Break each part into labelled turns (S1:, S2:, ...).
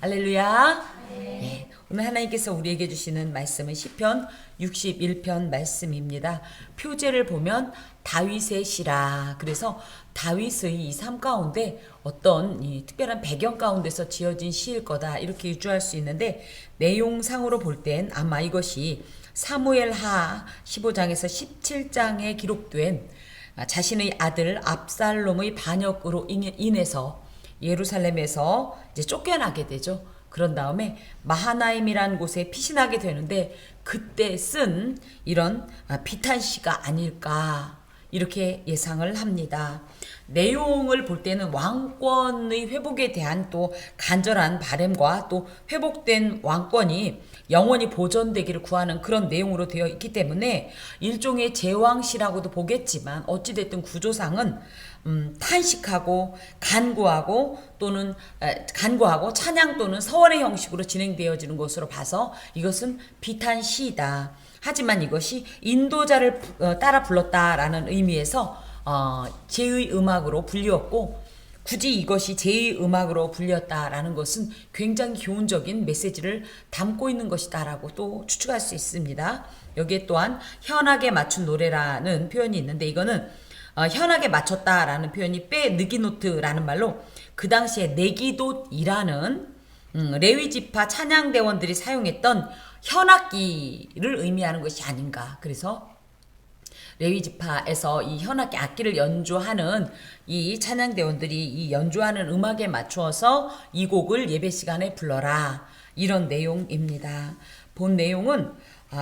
S1: 할렐루야. 네, 오늘 하나님께서 우리에게 주시는 말씀은 시편 61편 말씀입니다. 표제를 보면 다윗의 시라. 그래서 다윗의 이 삶 가운데 어떤 이 특별한 배경 가운데서 지어진 시일 거다 이렇게 유추할 수 있는데, 내용상으로 볼 땐 아마 이것이 사무엘하 15장에서 17장에 기록된 자신의 아들 압살롬의 반역으로 인해서 예루살렘에서 이제 쫓겨나게 되죠. 그런 다음에 마하나임이라는 곳에 피신하게 되는데, 그때 쓴 이런 비탄시가 아닐까 이렇게 예상을 합니다. 내용을 볼 때는 왕권의 회복에 대한 또 간절한 바람과 또 회복된 왕권이 영원히 보존되기를 구하는 그런 내용으로 되어 있기 때문에 일종의 제왕시라고도 보겠지만, 어찌됐든 구조상은 탄식하고 간구하고 또는 간구하고 찬양 또는 서원의 형식으로 진행되어지는 것으로 봐서 이것은 비탄시이다. 하지만 이것이 인도자를 따라 불렀다라는 의미에서 제의 음악으로 불리었고, 굳이 이것이 제의 음악으로 불렸다라는 것은 굉장히 교훈적인 메시지를 담고 있는 것이다라고 또 추측할 수 있습니다. 여기에 또한 현악에 맞춘 노래라는 표현이 있는데, 이거는 현악에 맞췄다라는 표현이 빼느기노트라는 말로 그 당시에 네기돗이라는 레위지파 찬양대원들이 사용했던 현악기를 의미하는 것이 아닌가. 그래서 레위지파에서 이 현악기 악기를 연주하는 이 찬양대원들이 이 연주하는 음악에 맞추어서 이 곡을 예배 시간에 불러라, 이런 내용입니다. 본 내용은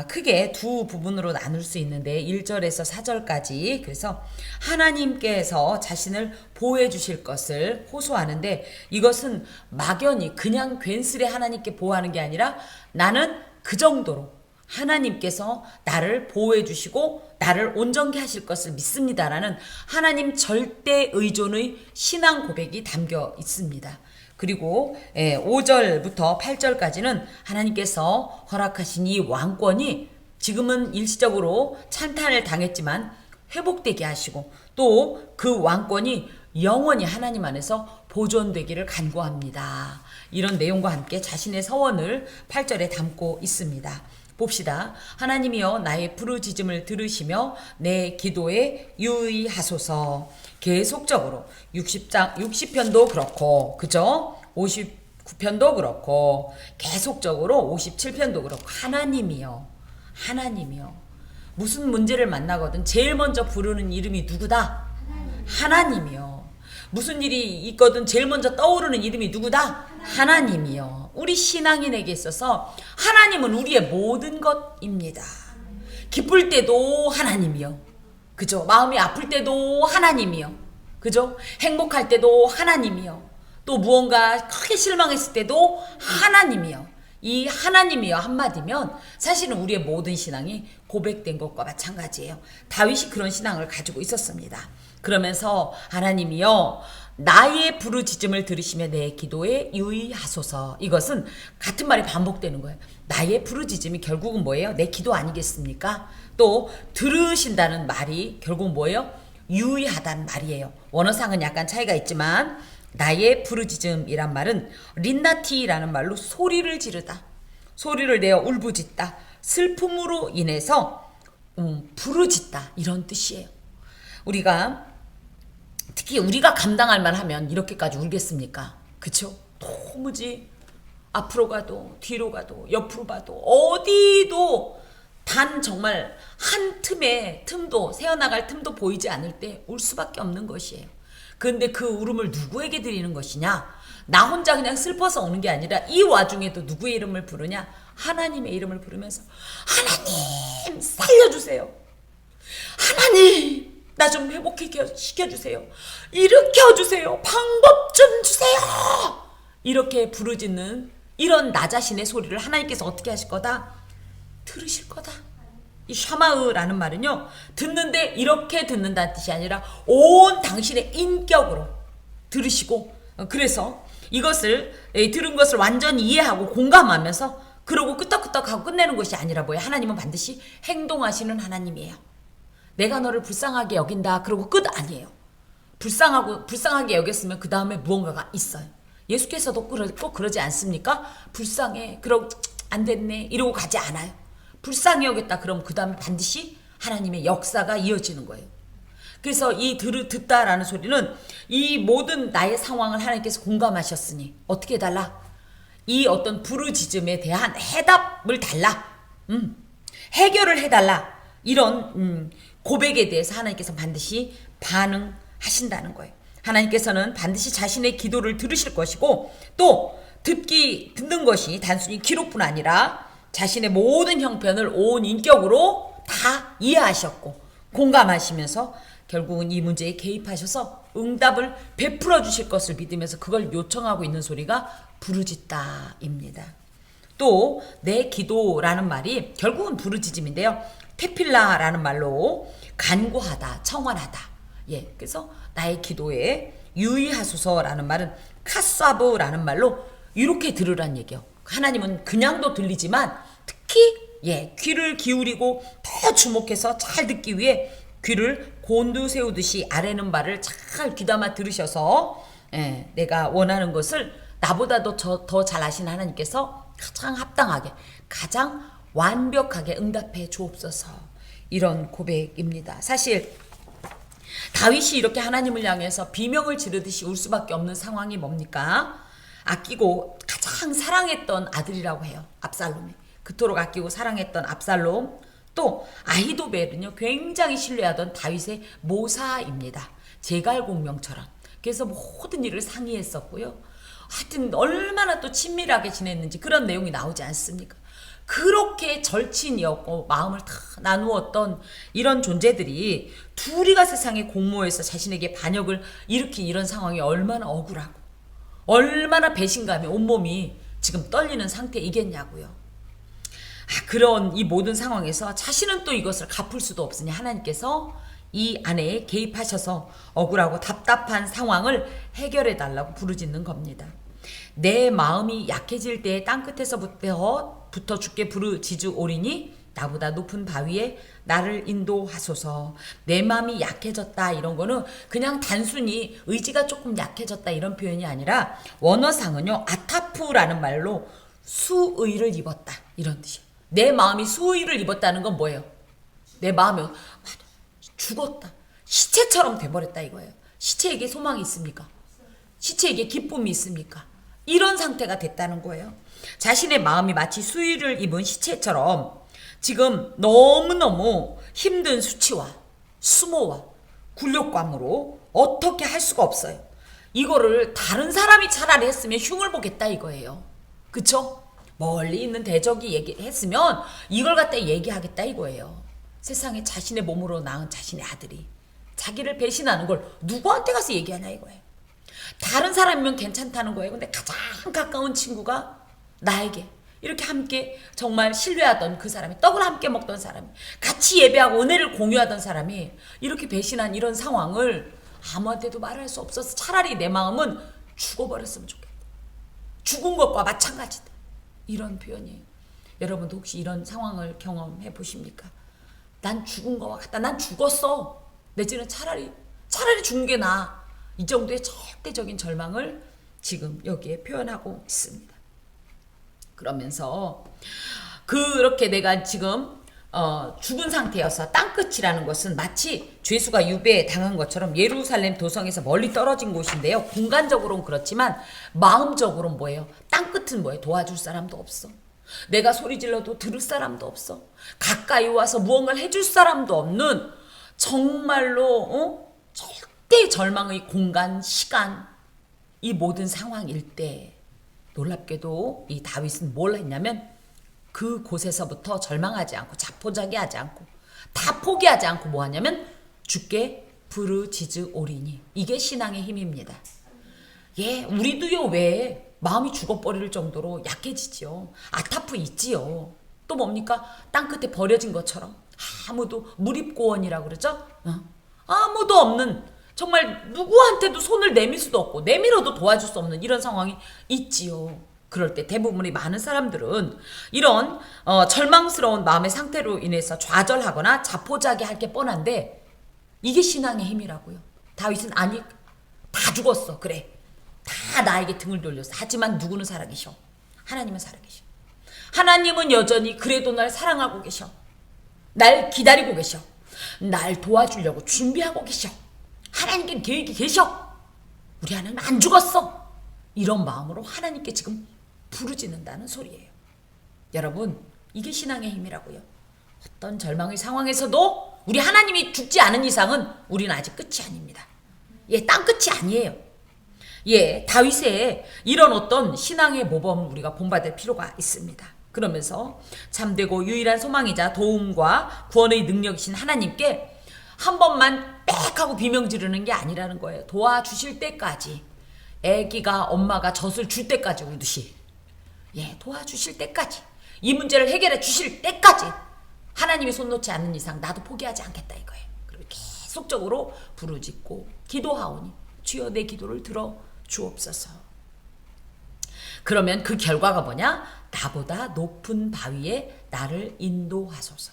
S1: 크게 두 부분으로 나눌 수 있는데, 1절에서 4절까지 그래서 하나님께서 자신을 보호해 주실 것을 호소하는데, 이것은 막연히 그냥 괜스레 하나님께 보호하는 게 아니라 나는 그 정도로 하나님께서 나를 보호해 주시고 나를 온전케 하실 것을 믿습니다라는 하나님 절대 의존의 신앙 고백이 담겨 있습니다. 그리고 5절부터 8절까지는 하나님께서 허락하신 이 왕권이 지금은 일시적으로 찬탄을 당했지만 회복되게 하시고, 또 그 왕권이 영원히 하나님 안에서 보존되기를 간구합니다. 이런 내용과 함께 자신의 서원을 8절에 담고 있습니다. 봅시다. 하나님이여 나의 부르짖음을 들으시며 내 기도에 유의하소서. 계속적으로 60편도 그렇고, 그죠? 59편도 그렇고, 계속적으로 57편도 그렇고, 하나님이여, 하나님이여. 무슨 문제를 만나거든 제일 먼저 부르는 이름이 누구다? 하나님이여. 무슨 일이 있거든 제일 먼저 떠오르는 이름이 누구다? 하나님이여. 우리 신앙인에게 있어서 하나님은 우리의 모든 것입니다. 기쁠 때도 하나님이요, 그죠? 마음이 아플 때도 하나님이요, 그죠? 행복할 때도 하나님이요, 또 무언가 크게 실망했을 때도 하나님이요. 이 하나님이요 한마디면 사실은 우리의 모든 신앙이 고백된 것과 마찬가지예요. 다윗이 그런 신앙을 가지고 있었습니다. 그러면서 하나님이여 나의 부르짖음을 들으시며 내 기도에 유의하소서. 이것은 같은 말이 반복되는 거예요. 나의 부르짖음이 결국은 뭐예요? 내 기도 아니겠습니까? 또 들으신다는 말이 결국 뭐예요? 유의하다는 말이에요. 원어상은 약간 차이가 있지만 나의 부르짖음이란 말은 린나티라는 말로 소리를 지르다, 소리를 내어 울부짖다, 슬픔으로 인해서 부르짖다, 이런 뜻이에요. 특히 우리가 감당할 만하면 이렇게까지 울겠습니까? 그쵸? 도무지 앞으로 가도 뒤로 가도 옆으로 봐도 어디도 단 정말 한 틈도 새어나갈 틈도 보이지 않을 때 울 수밖에 없는 것이에요. 그런데 그 울음을 누구에게 드리는 것이냐? 나 혼자 그냥 슬퍼서 오는 게 아니라 이 와중에도 누구의 이름을 부르냐? 하나님의 이름을 부르면서 하나님 살려주세요, 하나님 나 좀 회복시켜주세요, 일으켜주세요, 방법 좀 주세요, 이렇게 부르짖는 이런 나 자신의 소리를 하나님께서 어떻게 하실 거다? 들으실 거다. 이 샤마으라는 말은요, 듣는데 이렇게 듣는다는 뜻이 아니라 온 당신의 인격으로 들으시고, 그래서 이것을 들은 것을 완전히 이해하고 공감하면서 그러고 끄떡끄떡하고 끝내는 것이 아니라 뭐예요? 하나님은 반드시 행동하시는 하나님이에요. 내가 너를 불쌍하게 여긴다 그러고 끝 아니에요. 불쌍하게 여겼으면 그 다음에 무언가가 있어요. 예수께서도 꼭 그러지 않습니까? 불쌍해. 그럼 안 됐네. 이러고 가지 않아요. 불쌍히 여겼다. 그럼 그 다음에 반드시 하나님의 역사가 이어지는 거예요. 그래서 이 듣다라는 소리는 이 모든 나의 상황을 하나님께서 공감하셨으니 어떻게 해달라? 이 어떤 부르짖음에 대한 해답을 달라. 해결을 해달라. 이런 고백에 대해서 하나님께서 반드시 반응하신다는 거예요. 하나님께서는 반드시 자신의 기도를 들으실 것이고 또 듣는 것이 단순히 기록뿐 아니라 자신의 모든 형편을 온 인격으로 다 이해하셨고 공감하시면서 결국은 이 문제에 개입하셔서 응답을 베풀어 주실 것을 믿으면서 그걸 요청하고 있는 소리가 부르짖다입니다. 또 내 기도라는 말이 결국은 부르짖음인데요. 테필라라는 말로 간구하다, 청원하다. 예, 그래서 나의 기도에 유의하소서라는 말은 카사브라는 말로 이렇게 들으란 얘기요. 하나님은 그냥도 들리지만 특히 귀를 기울이고 더 주목해서 잘 듣기 위해 귀를 곤두세우듯이 아래는 바를 잘 귀담아 들으셔서 내가 원하는 것을 나보다도 더 잘 아시는 하나님께서 가장 합당하게 가장 완벽하게 응답해 주옵소서. 이런 고백입니다. 사실 다윗이 이렇게 하나님을 향해서 비명을 지르듯이 울 수밖에 없는 상황이 뭡니까? 아끼고 가장 사랑했던 아들이라고 해요. 압살롬이. 그토록 아끼고 사랑했던 압살롬. 또 아히도벨은요 굉장히 신뢰하던 다윗의 모사입니다. 제갈공명처럼. 그래서 모든 일을 상의했었고요. 하여튼 얼마나 또 친밀하게 지냈는지 그런 내용이 나오지 않습니까? 그렇게 절친이었고 마음을 다 나누었던 이런 존재들이 둘이가 세상의 공모해서 자신에게 반역을 일으킨 이런 상황이 얼마나 억울하고 얼마나 배신감에 온몸이 지금 떨리는 상태이겠냐고요. 그런 이 모든 상황에서 자신은 또 이것을 갚을 수도 없으니 하나님께서 이 안에 개입하셔서 억울하고 답답한 상황을 해결해 달라고 부르짖는 겁니다. 내 마음이 약해질 때에 땅끝에서부터 주께 부르짖으오리니 나보다 높은 바위에 나를 인도하소서. 내 마음이 약해졌다 이런 거는 그냥 단순히 의지가 조금 약해졌다 이런 표현이 아니라 원어상은요 아타프라는 말로 수의를 입었다 이런 뜻이에요. 내 마음이 수의를 입었다는 건 뭐예요? 내 마음이 죽었다. 시체처럼 돼버렸다 이거예요. 시체에게 소망이 있습니까? 시체에게 기쁨이 있습니까? 이런 상태가 됐다는 거예요. 자신의 마음이 마치 수의를 입은 시체처럼 지금 너무너무 힘든 수치와 수모와 굴욕감으로 어떻게 할 수가 없어요. 이거를 다른 사람이 차라리 했으면 흉을 보겠다 이거예요. 그쵸? 멀리 있는 대적이 얘기했으면 이걸 갖다 얘기하겠다 이거예요. 세상에 자신의 몸으로 낳은 자신의 아들이 자기를 배신하는 걸 누구한테 가서 얘기하냐 이거예요. 다른 사람이면 괜찮다는 거예요. 근데 가장 가까운 친구가 나에게 이렇게 함께 정말 신뢰하던 그 사람이 떡을 함께 먹던 사람이 같이 예배하고 은혜를 공유하던 사람이 이렇게 배신한 이런 상황을 아무한테도 말할 수 없어서 차라리 내 마음은 죽어버렸으면 좋겠다. 죽은 것과 마찬가지다. 이런 표현이에요. 여러분도 혹시 이런 상황을 경험해 보십니까? 난 죽은 것과 같다. 난 죽었어. 내지는 차라리 죽은 게 나아. 이 정도의 절대적인 절망을 지금 여기에 표현하고 있습니다. 그러면서 그렇게 내가 지금 죽은 상태여서 땅끝이라는 것은 마치 죄수가 유배당한 것처럼 예루살렘 도성에서 멀리 떨어진 곳인데요. 공간적으로는 그렇지만 마음적으로는 뭐예요? 땅끝은 뭐예요? 도와줄 사람도 없어. 내가 소리 질러도 들을 사람도 없어. 가까이 와서 무언가를 해줄 사람도 없는 정말로 절대 절망의 공간, 시간 이 모든 상황일 때 놀랍게도 이 다윗은 뭘 했냐면 그곳에서부터 절망하지 않고 자포자기하지 않고 다 포기하지 않고 뭐 하냐면 주께 부르짖으오리니 이게 신앙의 힘입니다. 우리도요 왜 마음이 죽어버릴 정도로 약해지지요. 아타프 있지요. 또 뭡니까? 땅끝에 버려진 것처럼 아무도 무립고원이라고 그러죠. 아무도 없는 정말 누구한테도 손을 내밀 수도 없고 내밀어도 도와줄 수 없는 이런 상황이 있지요. 그럴 때 대부분의 많은 사람들은 이런 절망스러운 마음의 상태로 인해서 좌절하거나 자포자기할 게 뻔한데 이게 신앙의 힘이라고요. 다윗은 아니 다 죽었어. 그래. 다 나에게 등을 돌렸어. 하지만 누구는 살아계셔? 하나님은 살아계셔. 하나님은 여전히 그래도 날 사랑하고 계셔. 날 기다리고 계셔. 날 도와주려고 준비하고 계셔. 하나님께 계획이 계셔. 우리 하나님 안 죽었어. 이런 마음으로 하나님께 지금 부르짖는다는 소리예요. 여러분, 이게 신앙의 힘이라고요. 어떤 절망의 상황에서도 우리 하나님이 죽지 않은 이상은 우리는 아직 끝이 아닙니다. 예, 땅 끝이 아니에요. 예, 다윗의 이런 어떤 신앙의 모범을 우리가 본받을 필요가 있습니다. 그러면서 참되고 유일한 소망이자 도움과 구원의 능력이신 하나님께 한 번만 빽 하고 비명 지르는 게 아니라는 거예요. 도와주실 때까지, 애기가 엄마가 젖을 줄 때까지 울듯이, 예, 도와주실 때까지, 이 문제를 해결해 주실 때까지 하나님이 손 놓지 않는 이상 나도 포기하지 않겠다 이거예요. 그리고 계속적으로 부르짖고 기도하오니 주여 내 기도를 들어 주옵소서. 그러면 그 결과가 뭐냐? 나보다 높은 바위에 나를 인도하소서.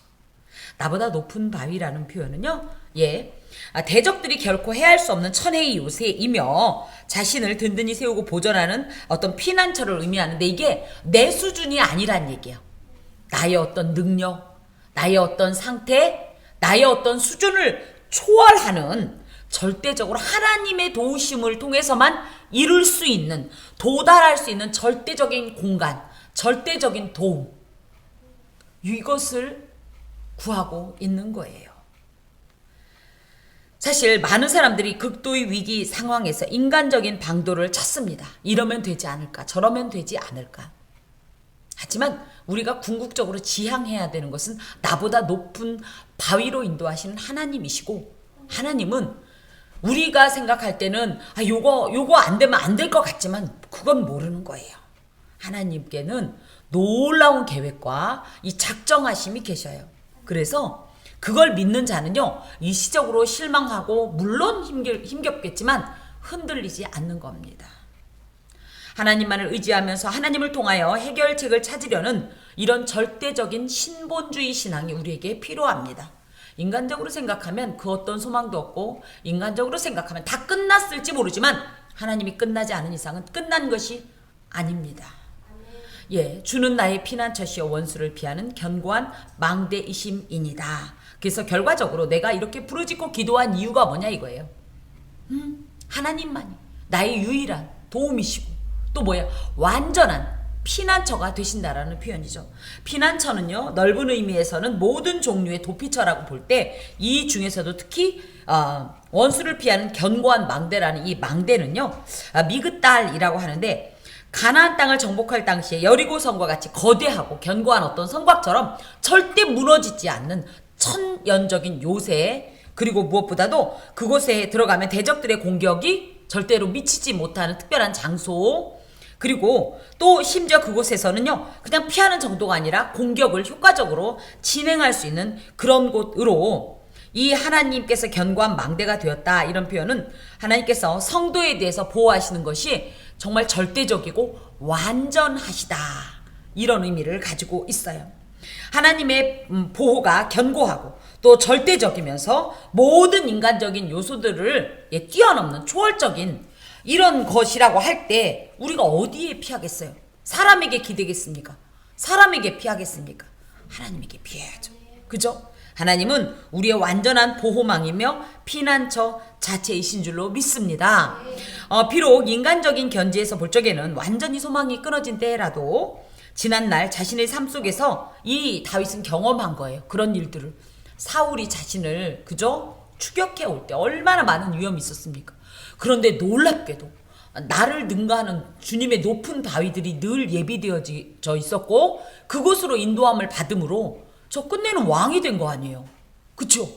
S1: 나보다 높은 바위라는 표현은요, 예, 대적들이 결코 해할 수 없는 천혜의 요새이며 자신을 든든히 세우고 보존하는 어떤 피난처를 의미하는데, 이게 내 수준이 아니란 얘기예요. 나의 어떤 능력, 나의 어떤 상태, 나의 어떤 수준을 초월하는, 절대적으로 하나님의 도우심을 통해서만 이룰 수 있는, 도달할 수 있는 절대적인 공간, 절대적인 도움, 이것을 구하고 있는 거예요. 사실 많은 사람들이 극도의 위기 상황에서 인간적인 방도를 찾습니다. 이러면 되지 않을까, 저러면 되지 않을까. 하지만 우리가 궁극적으로 지향해야 되는 것은 나보다 높은 바위로 인도하시는 하나님이시고, 하나님은 우리가 생각할 때는 요거 안 되면 안 될 것 같지만 그건 모르는 거예요. 하나님께는 놀라운 계획과 이 작정하심이 계셔요. 그래서 그걸 믿는 자는요, 일시적으로 실망하고 물론 힘겹겠지만 흔들리지 않는 겁니다. 하나님만을 의지하면서 하나님을 통하여 해결책을 찾으려는 이런 절대적인 신본주의 신앙이 우리에게 필요합니다. 인간적으로 생각하면 그 어떤 소망도 없고, 인간적으로 생각하면 다 끝났을지 모르지만 하나님이 끝나지 않은 이상은 끝난 것이 아닙니다. 예, 주는 나의 피난처시여 원수를 피하는 견고한 망대이심이니다. 그래서 결과적으로 내가 이렇게 부르짖고 기도한 이유가 뭐냐 이거예요. 하나님만이 나의 유일한 도움이시고, 또 뭐야? 완전한 피난처가 되신다라는 표현이죠. 피난처는요, 넓은 의미에서는 모든 종류의 도피처라고 볼 때, 이 중에서도 특히 원수를 피하는 견고한 망대라는 이 망대는요, 미그달이라고 하는데, 가나안 땅을 정복할 당시에 여리고성과 같이 거대하고 견고한 어떤 성곽처럼 절대 무너지지 않는 천연적인 요새, 그리고 무엇보다도 그곳에 들어가면 대적들의 공격이 절대로 미치지 못하는 특별한 장소, 그리고 또 심지어 그곳에서는요, 그냥 피하는 정도가 아니라 공격을 효과적으로 진행할 수 있는 그런 곳으로 이 하나님께서 견고한 망대가 되었다, 이런 표현은 하나님께서 성도에 대해서 보호하시는 것이 정말 절대적이고 완전하시다, 이런 의미를 가지고 있어요. 하나님의 보호가 견고하고 또 절대적이면서 모든 인간적인 요소들을 뛰어넘는 초월적인 이런 것이라고 할 때 우리가 어디에 피하겠어요? 사람에게 기대겠습니까? 사람에게 피하겠습니까? 하나님에게 피해야죠. 그죠? 하나님은 우리의 완전한 보호망이며 피난처 자체이신 줄로 믿습니다. 비록 인간적인 견지에서 볼 적에는 완전히 소망이 끊어진 때라도 지난날 자신의 삶 속에서 이 다윗은 경험한 거예요. 그런 일들을. 사울이 자신을 그저 추격해 올 때 얼마나 많은 위험이 있었습니까? 그런데 놀랍게도 나를 능가하는 주님의 높은 바위들이 늘 예비되어져 있었고, 그곳으로 인도함을 받음으로 저 끝내는 왕이 된 거 아니에요. 그쵸?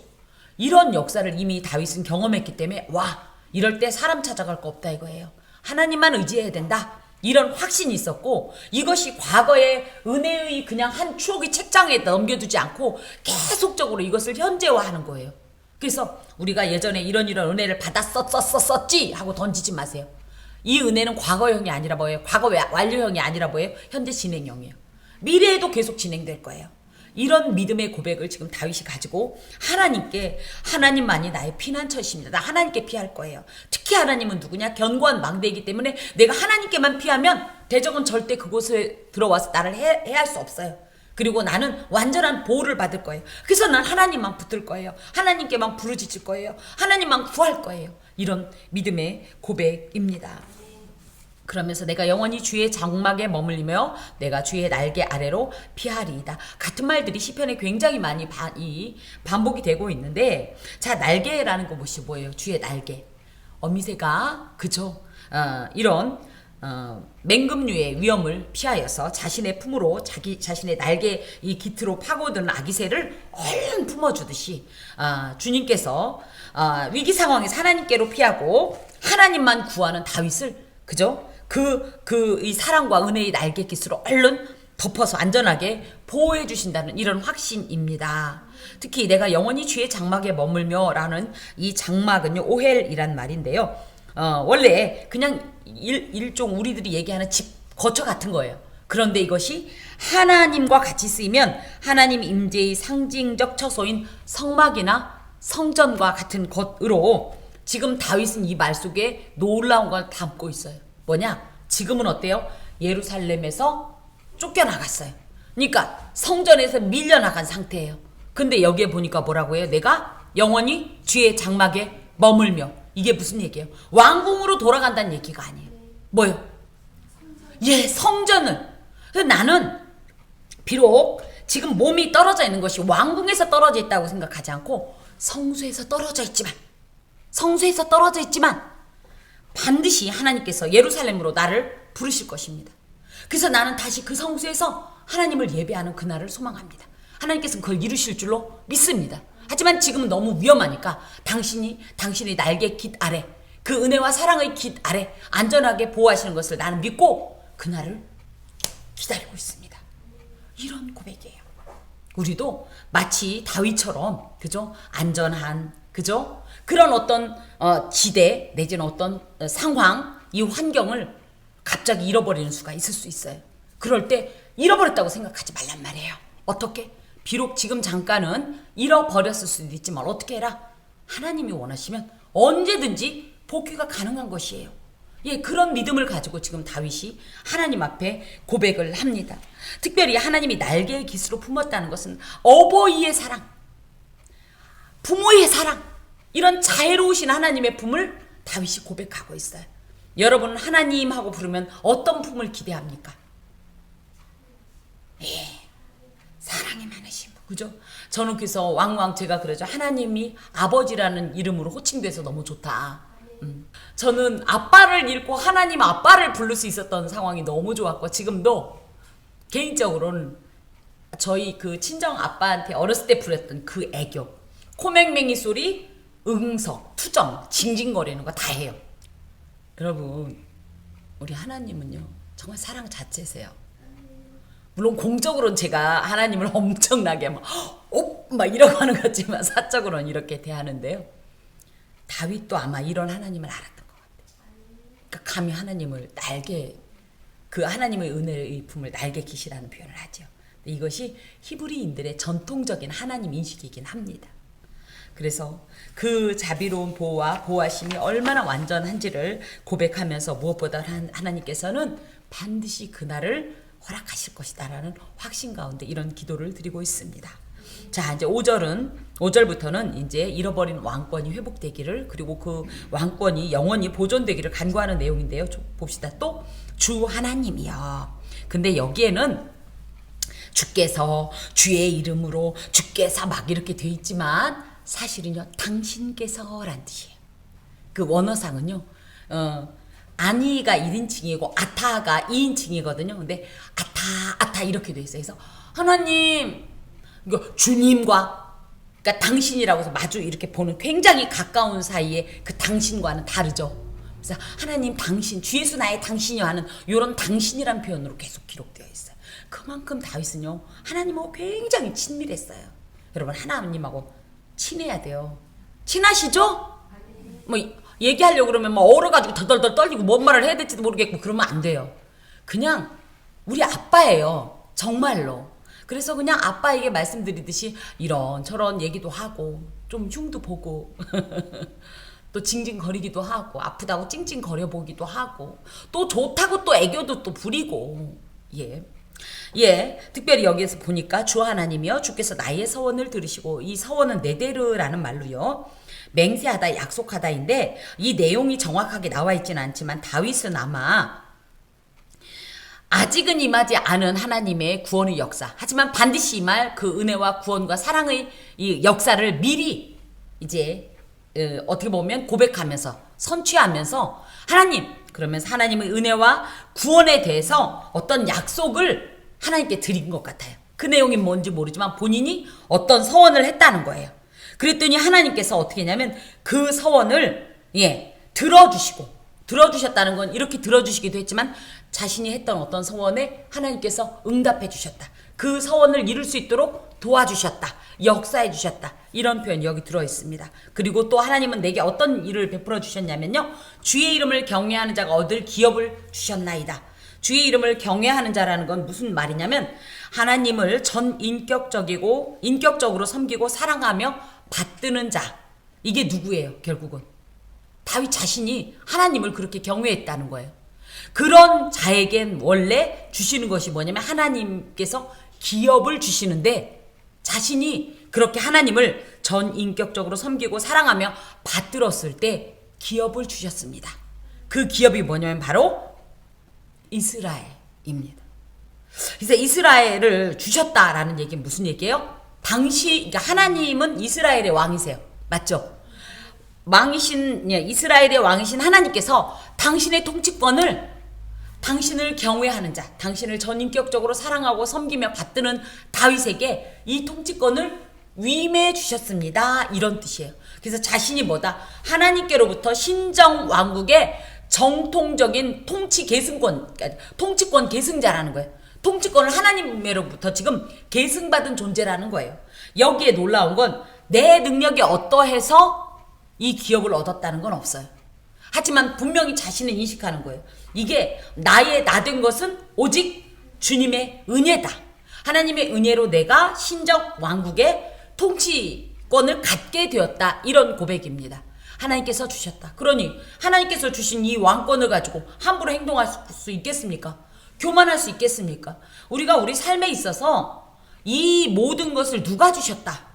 S1: 이런 역사를 이미 다윗은 경험했기 때문에, 와, 이럴 때 사람 찾아갈 거 없다 이거예요. 하나님만 의지해야 된다, 이런 확신이 있었고, 이것이 과거의 은혜의 그냥 한 추억의 책장에 넘겨두지 않고 계속적으로 이것을 현재화하는 거예요. 그래서 우리가 예전에 이런 은혜를 받았었지 하고 던지지 마세요. 이 은혜는 과거형이 아니라 뭐예요? 과거 완료형이 아니라 뭐예요? 현재 진행형이에요. 미래에도 계속 진행될 거예요. 이런 믿음의 고백을 지금 다윗이 가지고 하나님께 하나님만이 나의 피난처이십니다. 나 하나님께 피할 거예요. 특히 하나님은 누구냐? 견고한 망대이기 때문에 내가 하나님께만 피하면 대적은 절대 그곳에 들어와서 나를 해할 수 없어요. 그리고 나는 완전한 보호를 받을 거예요. 그래서 난 하나님만 붙들 거예요. 하나님께만 부르짖을 거예요. 하나님만 구할 거예요. 이런 믿음의 고백입니다. 그러면서 내가 영원히 주의 장막에 머물리며 내가 주의 날개 아래로 피하리이다. 같은 말들이 시편에 굉장히 많이 반복이 되고 있는데, 자, 날개라는 것이 뭐예요? 주의 날개. 어미새가 그죠? 이런 맹금류의 위험을 피하여서 자신의 품으로 자신의 날개 이 깃으로 파고드는 아기새를 얼른 품어주듯이 주님께서 위기 상황에서 하나님께로 피하고 하나님만 구하는 다윗을 그죠? 이 사랑과 은혜의 날개 깃으로 얼른 덮어서 안전하게 보호해 주신다는 이런 확신입니다. 특히 내가 영원히 주의 장막에 머물며 라는 이 장막은요, 오헬이란 말인데요. 원래 그냥 일종 우리들이 얘기하는 집 거처 같은 거예요. 그런데 이것이 하나님과 같이 쓰이면 하나님 임재의 상징적 처소인 성막이나 성전과 같은 것으로 지금 다윗은 이 말 속에 놀라운 걸 담고 있어요. 뭐냐? 지금은 어때요? 예루살렘에서 쫓겨나갔어요. 그러니까 성전에서 밀려나간 상태예요. 근데 여기에 보니까 뭐라고 해요? 내가 영원히 주의 장막에 머물며. 이게 무슨 얘기예요? 왕궁으로 돌아간다는 얘기가 아니에요. 뭐요? 예, 성전을. 나는 비록 지금 몸이 떨어져 있는 것이 왕궁에서 떨어져 있다고 생각하지 않고 성소에서 떨어져 있지만 반드시 하나님께서 예루살렘으로 나를 부르실 것입니다. 그래서 나는 다시 그 성소에서 하나님을 예배하는 그날을 소망합니다. 하나님께서 그걸 이루실 줄로 믿습니다. 하지만 지금은 너무 위험하니까 당신의 날개 깃 아래, 그 은혜와 사랑의 깃 아래 안전하게 보호하시는 것을 나는 믿고 그날을 기다리고 있습니다. 이런 고백이에요. 우리도 마치 다윗처럼 그죠? 안전한 그죠? 그런 어떤 지대 내지는 어떤 상황, 이 환경을 갑자기 잃어버리는 수가 있을 수 있어요. 그럴 때 잃어버렸다고 생각하지 말란 말이에요. 어떻게? 비록 지금 잠깐은 잃어버렸을 수도 있지만 어떻게 해라? 하나님이 원하시면 언제든지 복귀가 가능한 것이에요. 예, 그런 믿음을 가지고 지금 다윗이 하나님 앞에 고백을 합니다. 특별히 하나님이 날개의 깃으로 품었다는 것은 어버이의 사랑, 부모의 사랑, 이런 자애로우신 하나님의 품을 다윗이 고백하고 있어요. 여러분은 하나님하고 부르면 어떤 품을 기대합니까? 예, 사랑이 많으신 분, 그죠? 저는 그래서 왕왕 제가 그러죠. 하나님이 아버지라는 이름으로 호칭돼서 너무 좋다. 저는 아빠를 잃고 하나님 아빠를 부를 수 있었던 상황이 너무 좋았고, 지금도 개인적으로는 저희 그 친정 아빠한테 어렸을 때 부렸던 그 애교, 코맹맹이 소리, 응석, 투정, 징징거리는 거 다 해요. 여러분, 우리 하나님은요 정말 사랑 자체세요. 물론 공적으로는 제가 하나님을 엄청나게 막 이러고 하는 것 같지만 사적으로는 이렇게 대하는데요. 다윗도 아마 이런 하나님을 알았던 것 같아요. 그러니까 감히 하나님을 그 하나님의 은혜의 품을 날개 깃이라는 표현을 하죠. 이것이 히브리인들의 전통적인 하나님 인식이긴 합니다. 그래서 그 자비로운 보호와 보호하심이 얼마나 완전한지를 고백하면서 무엇보다 하나님께서는 반드시 그날을 허락하실 것이다라는 확신 가운데 이런 기도를 드리고 있습니다. 자, 이제 5절부터는 이제 잃어버린 왕권이 회복되기를, 그리고 그 왕권이 영원히 보존되기를 간구하는 내용인데요. 봅시다. 또 주 하나님이여. 근데 여기에는 주께서, 주의 이름으로, 주께서 막 이렇게 돼 있지만 사실은요 당신께서란 뜻이에요. 그 원어상은요 아니가 1인칭이고 아타가 2인칭이거든요. 근데 아타 이렇게 돼 있어요. 그래서 하나님, 주님과, 그러니까 당신이라고 해서 마주 이렇게 보는 굉장히 가까운 사이에 그 당신과는 다르죠. 그래서 하나님 당신, 주 예수 나의 당신이여 하는 이런 당신이란 표현으로 계속 기록되어 있어요. 그만큼 다윗은요 하나님하고 굉장히 친밀했어요. 여러분, 하나님하고 친해야 돼요. 친하시죠? 뭐 얘기하려고 그러면 막 얼어가지고 덜덜덜 떨리고 뭔 말을 해야 될지도 모르겠고 그러면 안 돼요. 그냥 우리 아빠예요. 정말로. 그래서 그냥 아빠에게 말씀드리듯이 이런저런 얘기도 하고 좀 흉도 보고 또 징징거리기도 하고 아프다고 찡찡거려 보기도 하고 또 좋다고 또 애교도 또 부리고 특별히 여기에서 보니까 주 하나님이여 주께서 나의 서원을 들으시고 이 서원은 네데르라는 말로요. 맹세하다 약속하다인데 이 내용이 정확하게 나와 있지는 않지만 다윗은 아마 아직은 임하지 않은 하나님의 구원의 역사 하지만 반드시 임할 그 은혜와 구원과 사랑의 이 역사를 미리 이제 어떻게 보면 고백하면서 선취하면서 하나님 그러면서 하나님의 은혜와 구원에 대해서 어떤 약속을 하나님께 드린 것 같아요. 그 내용이 뭔지 모르지만 본인이 어떤 서원을 했다는 거예요. 그랬더니 하나님께서 어떻게 했냐면 그 서원을 들어주셨다는 건 이렇게 들어주시기도 했지만 자신이 했던 어떤 서원에 하나님께서 응답해 주셨다. 그 서원을 이룰 수 있도록 도와주셨다. 역사해 주셨다. 이런 표현이 여기 들어있습니다. 그리고 또 하나님은 내게 어떤 일을 베풀어 주셨냐면요. 주의 이름을 경외하는 자가 얻을 기업을 주셨나이다. 주의 이름을 경외하는 자라는 건 무슨 말이냐면 하나님을 전 인격적으로 섬기고 사랑하며 받드는 자. 이게 누구예요? 결국은 다윗 자신이 하나님을 그렇게 경외했다는 거예요. 그런 자에겐 원래 주시는 것이 뭐냐면 하나님께서 기업을 주시는데 자신이 그렇게 하나님을 전 인격적으로 섬기고 사랑하며 받들었을 때 기업을 주셨습니다. 그 기업이 뭐냐면 바로 이스라엘입니다. 그래서 이스라엘을 주셨다라는 얘기는 무슨 얘기예요? 그러니까 하나님은 이스라엘의 왕이세요. 맞죠? 이스라엘의 왕이신 하나님께서 당신의 통치권을 당신을 경외하는 자, 당신을 전인격적으로 사랑하고 섬기며 받드는 다윗에게 이 통치권을 위임해 주셨습니다. 이런 뜻이에요. 그래서 자신이 뭐다? 하나님께로부터 신정 왕국의 정통적인 통치권 계승자라는 거예요. 통치권을 하나님으로부터 지금 계승받은 존재라는 거예요. 여기에 놀라운 건 내 능력이 어떠해서 이 기업을 얻었다는 건 없어요. 하지만 분명히 자신은 인식하는 거예요. 이게 나된 것은 오직 주님의 은혜다. 하나님의 은혜로 내가 신적 왕국의 통치권을 갖게 되었다. 이런 고백입니다. 하나님께서 주셨다. 그러니 하나님께서 주신 이 왕권을 가지고 함부로 행동할 수 있겠습니까? 교만할 수 있겠습니까? 우리가 우리 삶에 있어서 이 모든 것을 누가 주셨다?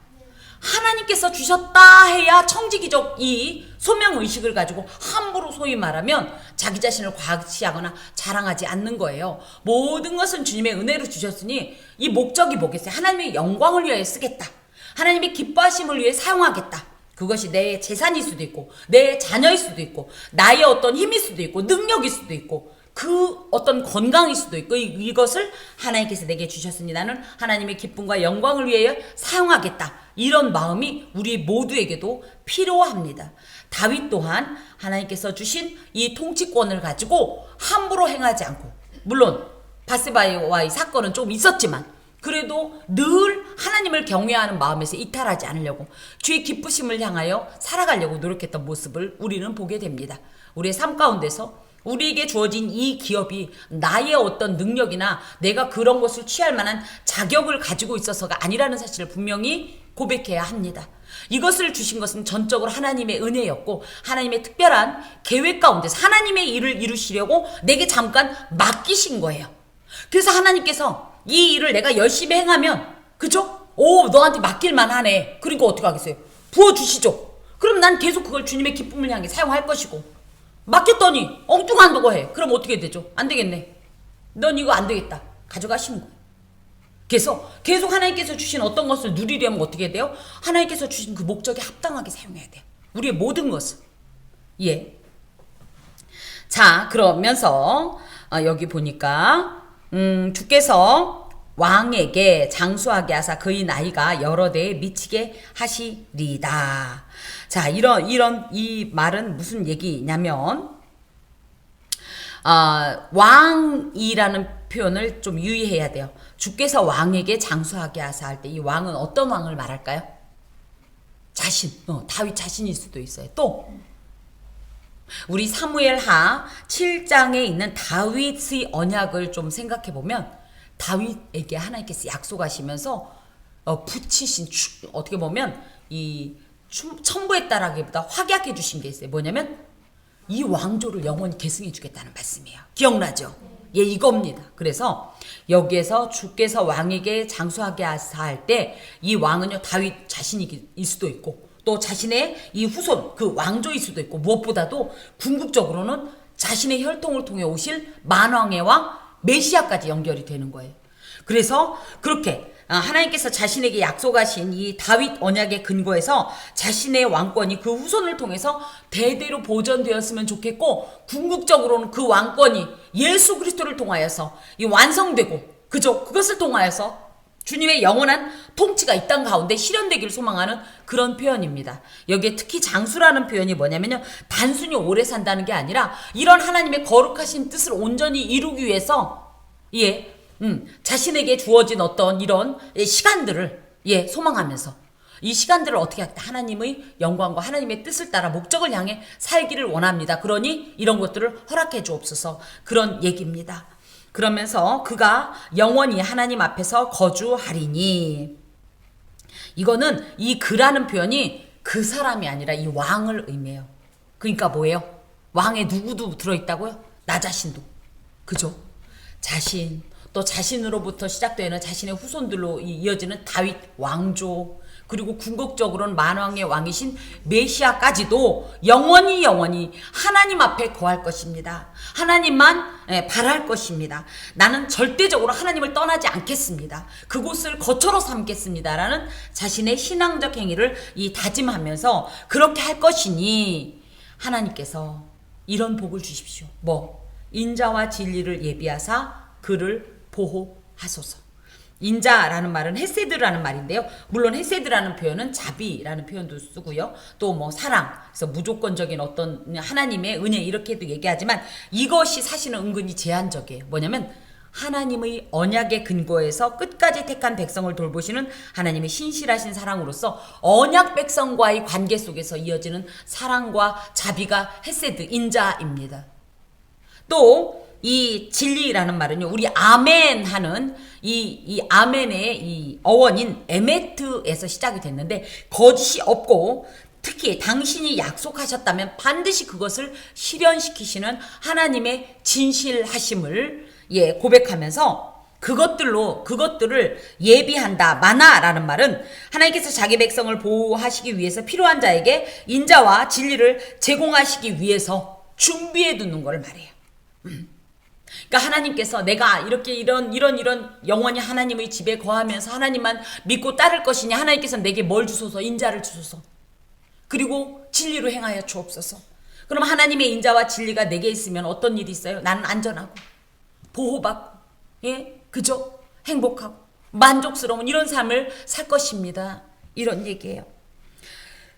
S1: 하나님께서 주셨다 해야 청지기적 이 소명의식을 가지고 함부로 소위 말하면 자기 자신을 과시하거나 자랑하지 않는 거예요. 모든 것은 주님의 은혜로 주셨으니 이 목적이 뭐겠어요? 하나님의 영광을 위하여 쓰겠다. 하나님의 기뻐하심을 위해 사용하겠다. 그것이 내 재산일 수도 있고 내 자녀일 수도 있고 나의 어떤 힘일 수도 있고 능력일 수도 있고 그 어떤 건강일 수도 있고 이것을 하나님께서 내게 주셨으니 나는 하나님의 기쁨과 영광을 위하여 사용하겠다. 이런 마음이 우리 모두에게도 필요합니다. 다윗 또한 하나님께서 주신 이 통치권을 가지고 함부로 행하지 않고 물론 바세바와의 사건은 좀 있었지만 그래도 늘 하나님을 경외하는 마음에서 이탈하지 않으려고 주의 기쁘심을 향하여 살아가려고 노력했던 모습을 우리는 보게 됩니다. 우리의 삶 가운데서 우리에게 주어진 이 기업이 나의 어떤 능력이나 내가 그런 것을 취할 만한 자격을 가지고 있어서가 아니라는 사실을 분명히 고백해야 합니다. 이것을 주신 것은 전적으로 하나님의 은혜였고 하나님의 특별한 계획 가운데서 하나님의 일을 이루시려고 내게 잠깐 맡기신 거예요. 그래서 하나님께서 이 일을 내가 열심히 행하면 그죠? 너한테 맡길만 하네. 그리고 어떻게 하겠어요? 부어주시죠. 그럼 난 계속 그걸 주님의 기쁨을 향해 사용할 것이고 맡겼더니 엉뚱한다고 해. 그럼 어떻게 되죠? 안 되겠네. 넌 이거 안 되겠다. 가져가시는 거예요. 그래서 계속 하나님께서 주신 어떤 것을 누리려면 어떻게 돼요? 하나님께서 주신 그 목적에 합당하게 사용해야 돼요. 우리의 모든 것을. 자, 그러면서 여기 보니까 주께서 왕에게 장수하게 하사 그의 나이가 여러 대에 미치게 하시리다. 자, 이 말은 무슨 얘기냐면, 왕이라는 표현을 좀 유의해야 돼요. 주께서 왕에게 장수하게 하사 할 때 이 왕은 어떤 왕을 말할까요? 다윗 자신일 수도 있어요. 또, 우리 사무엘하 7장에 있는 다윗의 언약을 좀 생각해 보면, 다윗에게 하나님께서 약속하시면서 붙이신 어떻게 보면 이 첨부했다라기보다 확약해 주신 게 있어요. 뭐냐면 이 왕조를 영원히 계승해 주겠다는 말씀이에요. 기억나죠? 예, 이겁니다. 그래서 여기에서 주께서 왕에게 장수하게 하사 할 때 이 왕은요 다윗 자신일 수도 있고 또 자신의 이 후손 그 왕조일 수도 있고 무엇보다도 궁극적으로는 자신의 혈통을 통해 오실 만왕의 왕 메시아까지 연결이 되는 거예요. 그래서 그렇게 하나님께서 자신에게 약속하신 이 다윗 언약의 근거에서 자신의 왕권이 그 후손을 통해서 대대로 보존되었으면 좋겠고 궁극적으로는 그 왕권이 예수 그리스도를 통하여서 이 완성되고 그죠? 그것을 통하여서 주님의 영원한 통치가 이 땅 가운데 실현되기를 소망하는 그런 표현입니다. 여기에 특히 장수라는 표현이 뭐냐면요. 단순히 오래 산다는 게 아니라 이런 하나님의 거룩하신 뜻을 온전히 이루기 위해서 자신에게 주어진 어떤 이런 시간들을 소망하면서 이 시간들을 어떻게 하겠다. 하나님의 영광과 하나님의 뜻을 따라 목적을 향해 살기를 원합니다. 그러니 이런 것들을 허락해 주옵소서 그런 얘기입니다. 그러면서 그가 영원히 하나님 앞에서 거주하리니 이거는 이 그라는 표현이 그 사람이 아니라 이 왕을 의미해요. 그러니까 뭐예요? 왕에 누구도 들어있다고요? 나 자신도. 그죠? 자신 또 자신으로부터 시작되는 자신의 후손들로 이어지는 다윗 왕조 그리고 궁극적으로는 만왕의 왕이신 메시아까지도 영원히 하나님 앞에 거할 것입니다. 하나님만 바랄 것입니다. 나는 절대적으로 하나님을 떠나지 않겠습니다. 그곳을 거처로 삼겠습니다라는 자신의 신앙적 행위를 다짐하면서 그렇게 할 것이니 하나님께서 이런 복을 주십시오. 인자와 진리를 예비하사 그를 보호하소서. 인자라는 말은 헤세드라는 말인데요. 물론 헤세드라는 표현은 자비라는 표현도 쓰고요. 또 사랑, 그래서 무조건적인 어떤 하나님의 은혜 이렇게도 얘기하지만 이것이 사실은 은근히 제한적이에요. 뭐냐면 하나님의 언약의 근거에서 끝까지 택한 백성을 돌보시는 하나님의 신실하신 사랑으로서 언약 백성과의 관계 속에서 이어지는 사랑과 자비가 헤세드, 인자입니다. 또 이 진리라는 말은요, 우리 아멘 하는 이 아멘의 이 어원인 에메트에서 시작이 됐는데, 거짓이 없고, 특히 당신이 약속하셨다면 반드시 그것을 실현시키시는 하나님의 진실하심을 고백하면서 그것들을 예비한다. 마나라는 말은 하나님께서 자기 백성을 보호하시기 위해서 필요한 자에게 인자와 진리를 제공하시기 위해서 준비해 두는 걸 말해요. 그러니까 하나님께서 내가 이렇게 이런 영원히 하나님의 집에 거하면서 하나님만 믿고 따를 것이니 하나님께서 내게 뭘 주소서? 인자를 주소서. 그리고 진리로 행하여 주옵소서. 그럼 하나님의 인자와 진리가 내게 있으면 어떤 일이 있어요? 나는 안전하고 보호받고 그죠? 행복하고 만족스러운 이런 삶을 살 것입니다. 이런 얘기예요.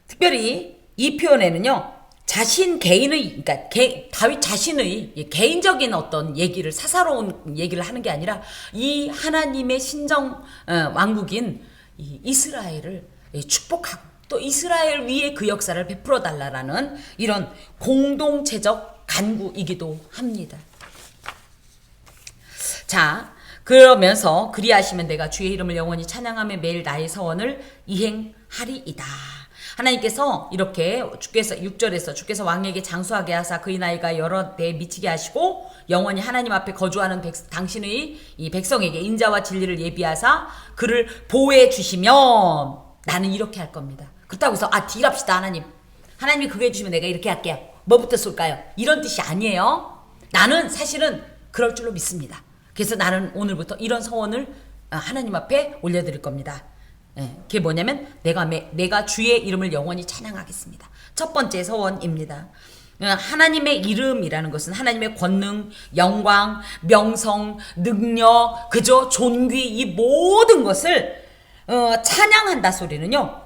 S1: 특별히 이 표현에는요. 자신 개인의, 그러니까 다윗 자신의 개인적인 어떤 얘기를, 사사로운 얘기를 하는 게 아니라 이 하나님의 신정 왕국인 이 이스라엘을 축복하고 또 이스라엘 위에 그 역사를 베풀어 달라라는 이런 공동체적 간구이기도 합니다. 자, 그러면서 그리하시면 내가 주의 이름을 영원히 찬양하며 매일 나의 서원을 이행하리이다. 하나님께서 이렇게 주께서 6절에서 주께서 왕에게 장수하게 하사 그의 나이가 여러 대에 미치게 하시고 영원히 하나님 앞에 거주하는 당신의 이 백성에게 인자와 진리를 예비하사 그를 보호해 주시면 나는 이렇게 할 겁니다. 그렇다고 해서 딜합시다 하나님. 하나님이 그거 해주시면 내가 이렇게 할게요. 뭐부터 쏠까요? 이런 뜻이 아니에요. 나는 사실은 그럴 줄로 믿습니다. 그래서 나는 오늘부터 이런 서원을 하나님 앞에 올려드릴 겁니다. 그게 뭐냐면 내가 주의 이름을 영원히 찬양하겠습니다. 첫 번째 서원입니다. 하나님의 이름이라는 것은 하나님의 권능, 영광, 명성, 능력, 그저 존귀 이 모든 것을 찬양한다 소리는요.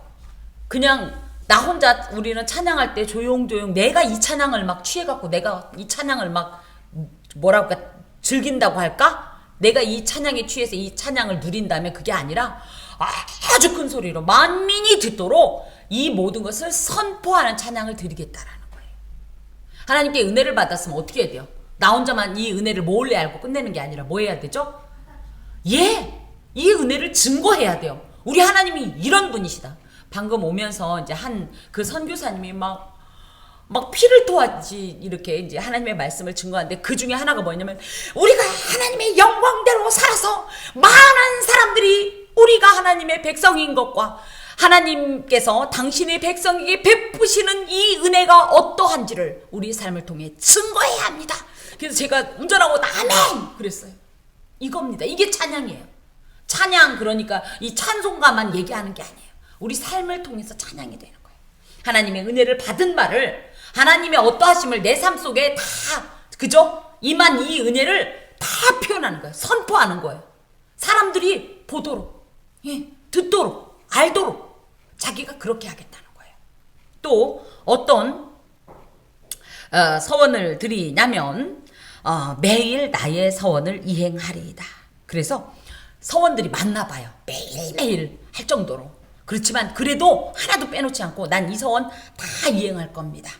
S1: 그냥 나 혼자 우리는 찬양할 때 조용조용 내가 이 찬양을 막 취해갖고 내가 이 찬양을 막 뭐랄까 즐긴다고 할까? 내가 이 찬양에 취해서 이 찬양을 누린다면 그게 아니라 아주 큰 소리로 만민이 듣도록 이 모든 것을 선포하는 찬양을 드리겠다라는 거예요. 하나님께 은혜를 받았으면 어떻게 해야 돼요? 나 혼자만 이 은혜를 몰래 알고 끝내는 게 아니라 뭐 해야 되죠? 예, 이 은혜를 증거해야 돼요. 우리 하나님이 이런 분이시다. 방금 오면서 이제 한 그 선교사님이 막 피를 토하지 이렇게 이제 하나님의 말씀을 증거하는데 그 중에 하나가 뭐냐면 우리가 하나님의 영광대로 살아서 많은 사람들이 우리가 하나님의 백성인 것과 하나님께서 당신의 백성에게 베푸시는 이 은혜가 어떠한지를 우리의 삶을 통해 증거해야 합니다. 그래서 제가 운전하고 아멘 그랬어요. 이겁니다. 이게 찬양이에요. 찬양 그러니까 이 찬송가만 얘기하는 게 아니에요. 우리 삶을 통해서 찬양이 되는 거예요. 하나님의 은혜를 받은 말을 하나님의 어떠하심을 내 삶 속에 다 그죠? 임한 이 은혜를 다 표현하는 거예요. 선포하는 거예요. 사람들이 보도록 듣도록 알도록 자기가 그렇게 하겠다는 거예요. 또 어떤 서원을 드리냐면 매일 나의 서원을 이행하리이다. 그래서 서원들이 많나 봐요. 매일매일 할 정도로. 그렇지만 그래도 하나도 빼놓지 않고 난 이 서원 다 이행할 겁니다.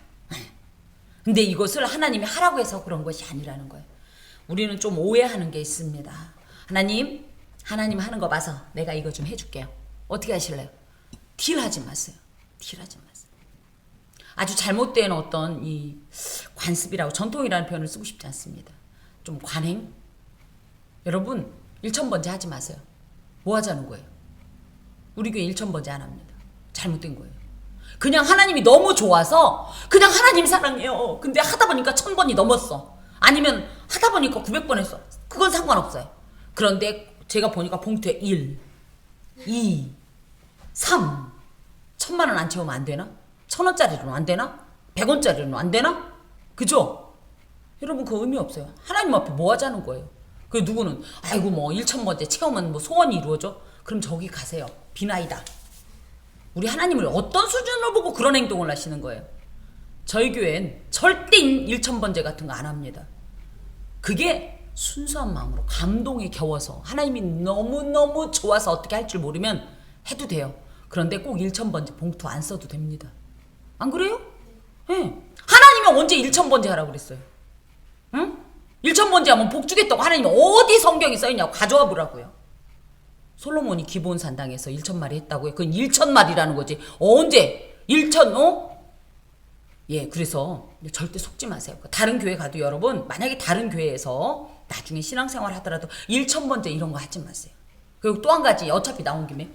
S1: 근데 이것을 하나님이 하라고 해서 그런 것이 아니라는 거예요. 우리는 좀 오해하는 게 있습니다. 하나님 하는 거 봐서 내가 이거 좀 해줄게요. 어떻게 하실래요? 딜하지 마세요. 딜하지 마세요. 아주 잘못된 어떤 이 관습이라고 전통이라는 표현을 쓰고 싶지 않습니다. 좀 관행. 여러분 일천번제 하지 마세요. 뭐 하자는 거예요? 우리 교회 일천번제 안 합니다. 잘못된 거예요. 그냥 하나님이 너무 좋아서 그냥 하나님 사랑해요. 근데 하다 보니까 1000번이 넘었어. 아니면 하다 보니까 900번 했어. 그건 상관없어요. 그런데 제가 보니까 봉투에 1, 2, 3 1000만 원 안 채우면 안 되나? 1000원짜리로는 안 되나? 100원짜리로는 안 되나? 그죠? 여러분 그 의미 없어요. 하나님 앞에 뭐 하자는 거예요. 그 누구는 아이고 뭐 1000번째 채우면 뭐 소원이 이루어져? 그럼 저기 가세요. 비나이다. 우리 하나님을 어떤 수준으로 보고 그런 행동을 하시는 거예요? 저희 교회는 절대 1000번째 같은 거 안 합니다. 그게 순수한 마음으로 감동에 겨워서 하나님이 너무너무 좋아서 어떻게 할 줄 모르면 해도 돼요. 그런데 꼭 1000번째 봉투 안 써도 됩니다. 안 그래요? 네. 하나님이 언제 1000번째 하라고 그랬어요? 응? 1000번째 하면 복 주겠다고 하나님이 어디 성경에 써있냐고 가져와 보라고요. 솔로몬이 기브온 산당에서 1000마리 했다고요. 그건 1000마리라는 거지. 언제? 1000, 예, 그래서 절대 속지 마세요. 다른 교회 가도 여러분, 만약에 다른 교회에서 나중에 신앙생활 하더라도 1000번째 이런 거 하지 마세요. 그리고 또 한 가지, 어차피 나온 김에,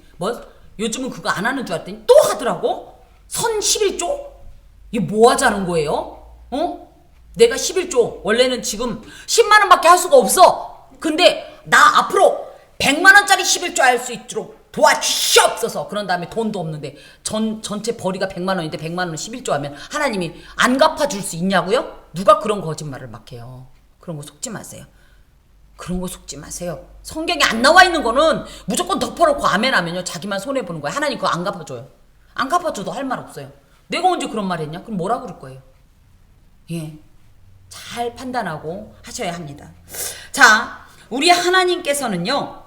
S1: 요즘은 그거 안 하는 줄 알았더니 또 하더라고? 선 11조? 이게 뭐 하자는 거예요? 내가 11조, 원래는 지금 10만원밖에 할 수가 없어. 근데 나 앞으로 100만원짜리 11조 할 수 있도록 도와주시옵소서. 그런 다음에 돈도 없는데 전체 벌이가 100만원인데 100만원 11조 하면 하나님이 안 갚아줄 수 있냐고요? 누가 그런 거짓말을 막 해요. 그런 거 속지 마세요. 그런 거 속지 마세요. 성경에 안 나와 있는 거는 무조건 덮어놓고 아멘 하면요 자기만 손해보는 거야. 하나님 그거 안 갚아줘요. 안 갚아줘도 할 말 없어요. 내가 언제 그런 말 했냐? 그럼 뭐라 그럴 거예요? 예, 잘 판단하고 하셔야 합니다. 자, 우리 하나님께서는요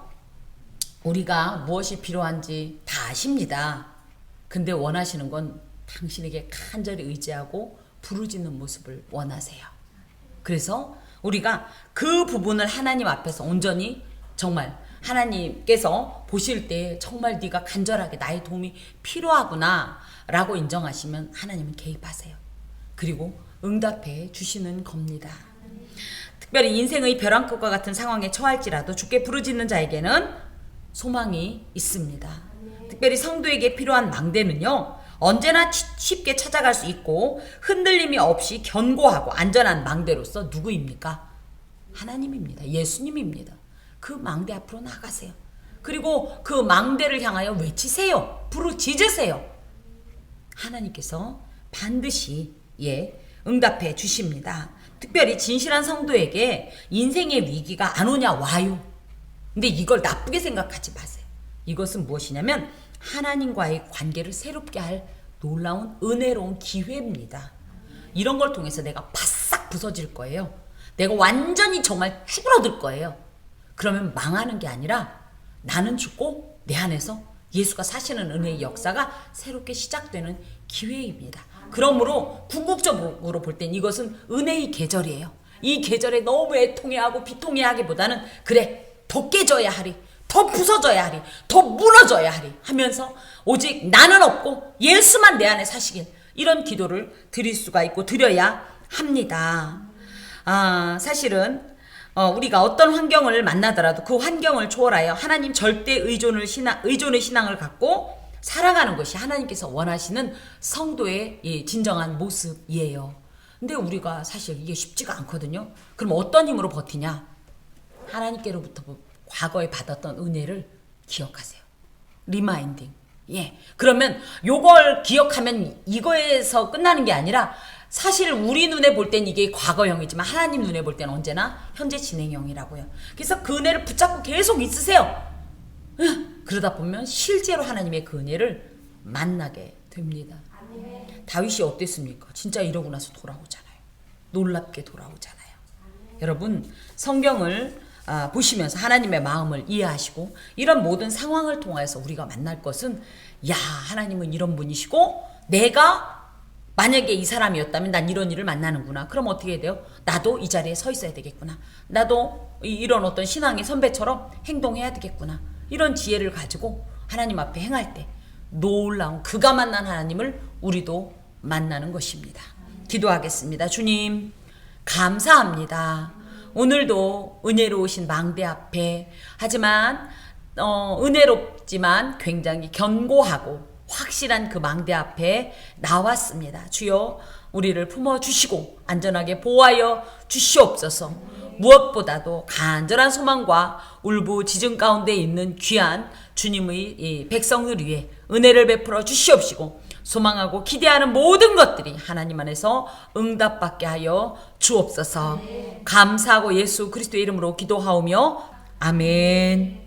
S1: 우리가 무엇이 필요한지 다 아십니다. 근데 원하시는 건 당신에게 간절히 의지하고 부르짖는 모습을 원하세요. 그래서 우리가 그 부분을 하나님 앞에서 온전히 정말 하나님께서 보실 때 정말 네가 간절하게 나의 도움이 필요하구나 라고 인정하시면 하나님은 개입하세요. 그리고 응답해 주시는 겁니다. 특별히 인생의 벼랑끝과 같은 상황에 처할지라도 주께 부르짖는 자에게는 소망이 있습니다. 특별히 성도에게 필요한 망대는요 언제나 쉽게 찾아갈 수 있고 흔들림이 없이 견고하고 안전한 망대로서 누구입니까? 하나님입니다. 예수님입니다. 그 망대 앞으로 나가세요. 그리고 그 망대를 향하여 외치세요. 부르짖으세요. 하나님께서 반드시 응답해 주십니다. 특별히 진실한 성도에게 인생의 위기가 안 오냐 와요. 근데 이걸 나쁘게 생각하지 마세요. 이것은 무엇이냐면 하나님과의 관계를 새롭게 할 놀라운 은혜로운 기회입니다. 이런 걸 통해서 내가 바싹 부서질 거예요. 내가 완전히 정말 쭈그러들 거예요. 그러면 망하는 게 아니라 나는 죽고 내 안에서 예수가 사시는 은혜의 역사가 새롭게 시작되는 기회입니다. 그러므로 궁극적으로 볼 땐 이것은 은혜의 계절이에요. 이 계절에 너무 애통해하고 비통해하기보다는 그래 더 깨져야 하리, 더 부서져야 하리, 더 무너져야 하리 하면서 오직 나는 없고 예수만 내 안에 사시길, 이런 기도를 드릴 수가 있고 드려야 합니다. 사실은 우리가 어떤 환경을 만나더라도 그 환경을 초월하여 하나님 절대 의존의 신앙을 갖고 살아가는 것이 하나님께서 원하시는 성도의 진정한 모습이에요. 근데 우리가 사실 이게 쉽지가 않거든요. 그럼 어떤 힘으로 버티냐? 하나님께로부터 과거에 받았던 은혜를 기억하세요. 리마인딩. 그러면 요걸 기억하면 이거에서 끝나는 게 아니라, 사실 우리 눈에 볼 땐 이게 과거형이지만 하나님 눈에 볼 때는 언제나 현재 진행형이라고요. 그래서 그 은혜를 붙잡고 계속 있으세요. 그러다 보면 실제로 하나님의 그 은혜를 만나게 됩니다. 다윗이 어땠습니까? 진짜 이러고 나서 돌아오잖아요. 놀랍게 돌아오잖아요. 여러분, 성경을 보시면서 하나님의 마음을 이해하시고 이런 모든 상황을 통해서 우리가 만날 것은, 하나님은 이런 분이시고 내가 만약에 이 사람이었다면 난 이런 일을 만나는구나. 그럼 어떻게 해야 돼요? 나도 이 자리에 서 있어야 되겠구나. 나도 이런 어떤 신앙의 선배처럼 행동해야 되겠구나. 이런 지혜를 가지고 하나님 앞에 행할 때 놀라운 그가 만난 하나님을 우리도 만나는 것입니다. 기도하겠습니다. 주님, 감사합니다. 오늘도 은혜로우신 망대 앞에, 하지만 은혜롭지만 굉장히 견고하고 확실한 그 망대 앞에 나왔습니다. 주여, 우리를 품어주시고 안전하게 보호하여 주시옵소서. 무엇보다도 간절한 소망과 울부짖음 가운데 있는 귀한 주님의 이 백성들 위해 은혜를 베풀어 주시옵시고, 소망하고 기대하는 모든 것들이 하나님 안에서 응답받게 하여 주옵소서. 감사하고 예수 그리스도의 이름으로 기도하오며 아멘.